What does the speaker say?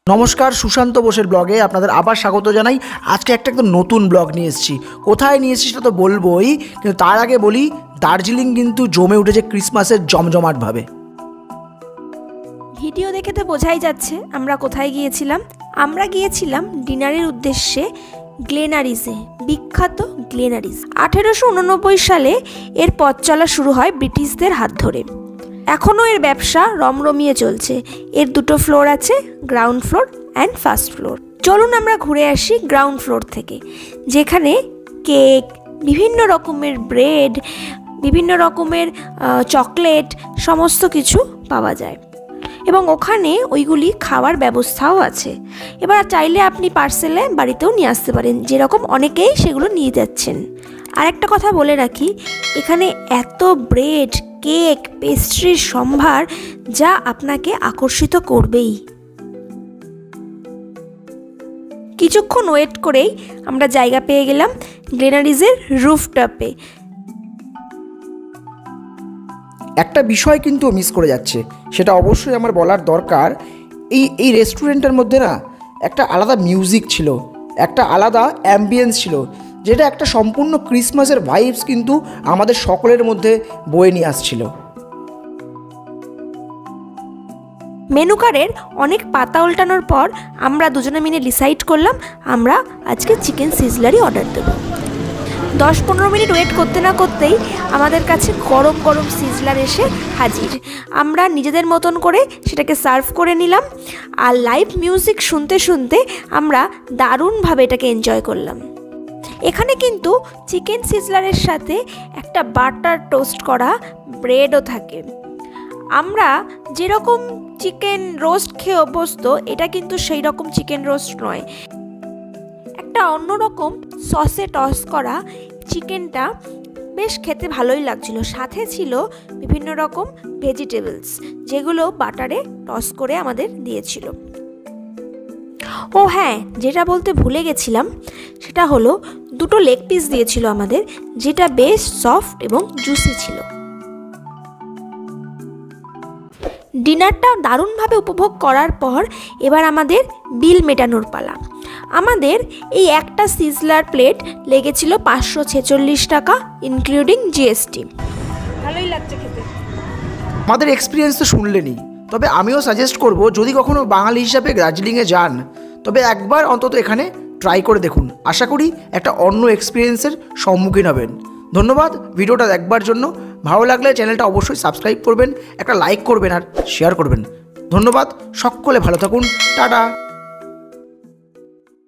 নমস্কার, সুশান্ত বোসের ব্লগে আপনাদের আবার স্বাগত জানাই। আজকে একটা একদম নতুন ব্লগ নিয়ে এসেছি। কোথায় নিয়ে এসেছি সেটা তো বলবোই, কিন্তু তার আগে বলি দার্জিলিং কিন্তু জমে উঠেছে ক্রিসমাসের জমজমাটভাবে। ভিডিও দেখে তো বোঝাই যাচ্ছে আমরা কোথায় গিয়েছিলাম। আমরা গিয়েছিলাম ডিনারের উদ্দেশ্যে গ্লেনারিসে, বিখ্যাত গ্লেনারিস। 1889 সালে এর পথ চলা শুরু হয় ব্রিটিশদের হাত ধরে। এখনও এর ব্যবসা রমরমিয়ে চলছে। এর দুটো ফ্লোর আছে, ground floor and first floor. চলুন আমরা ঘুরে আসি গ্রাউন্ড ফ্লোর থেকে, যেখানে কেক, বিভিন্ন রকমের ব্রেড, বিভিন্ন রকমের চকলেট সমস্ত কিছু পাওয়া যায় এবং ওখানে ওইগুলি খাওয়ার ব্যবস্থাও আছে। এবার চাইলে আপনি পার্সেলে বাড়িতেও নিয়ে আসতে পারেন, যেরকম অনেকেই সেগুলো নিয়ে যাচ্ছেন। আর একটা কথা বলে রাখি, এখানে এত ব্রেড, কেক, পেস্ট্রির সম্ভার যা আপনাকে আকর্ষিত করবেই। কিছুক্ষণ ওয়েট করেই আমরা জায়গা পেয়ে গেলাম গ্লেনারিসের রুফটপে। একটা বিষয় কিন্তু মিস করে যাচ্ছে, সেটা অবশ্যই আমার বলার দরকার। এই রেস্টুরেন্টের মধ্যে না একটা আলাদা মিউজিক ছিল, একটা আলাদা অ্যাম্বিয়েন্স ছিল, যেটা একটা সম্পূর্ণ ক্রিসমাসের ভাইবস কিন্তু আমাদের সকলের মধ্যে বয়ে নিয়ে আসছিল। মেনু কার্ডের অনেক পাতা উল্টানোর পর আমরা দুজনে মিলে ডিসাইড করলাম আমরা আজকে চিকেন সিজলারই অর্ডার দেব। 10-15 মিনিট ওয়েট করতে না করতেই আমাদের কাছে গরম গরম সিজলার এসে হাজির। আমরা নিজেদের মতন করে সেটাকে সার্ভ করে নিলাম, আর লাইভ মিউজিক শুনতে শুনতে আমরা দারুণভাবে এটাকে এনজয় করলাম। এখানে কিন্তু চিকেন সিজলারের সাথে একটা বাটার টোস্ট করা ব্রেডও থাকে। আমরা যেরকম চিকেন রোস্ট খেয়ে অভ্যস্ত, এটা কিন্তু সেই রকম চিকেন রোস্ট নয়। একটা অন্যরকম সসে টস করা চিকেনটা বেশ খেতে ভালোই লাগছিল। সাথে ছিল বিভিন্ন রকম ভেজিটেবলস, যেগুলো বাটারে টস করে আমাদের দিয়েছিল। ও হ্যাঁ, যেটা বলতে ভুলে গেছিলাম সেটা হলো দুটো লেগ পিস দিয়েছিল আমাদের, যেটা বেশ সফট এবং জুসি ছিল। ডিনারটা দারুণভাবে উপভোগ করার পর এবার আমাদের বিল মেটানোর পালা। আমাদের এই একটা সিজলার প্লেট লেগেছিল 546 টাকা, ইনক্লুডিং জিএসটি। ভালোই লাগছে খেতে। আমাদের এক্সপিরিয়েন্স তো শুনলেনই, তবে আমিও সাজেস্ট করব, যদি কখনো বাঙালি হিসাবে দার্জিলিংয়ে যান তবে একবার অন্তত এখানে ট্রাই করে দেখুন। আশা করি একটা অন্য এক্সপিরিয়েন্সের সম্মুখীন হবেন। ধন্যবাদ ভিডিওটা দেখবার জন্য। ভালো লাগলে চ্যানেলটা অবশ্যই সাবস্ক্রাইব করবেন, একটা লাইক করবেন আর শেয়ার করবেন। ধন্যবাদ, সকলে ভালো থাকুন, টাটা।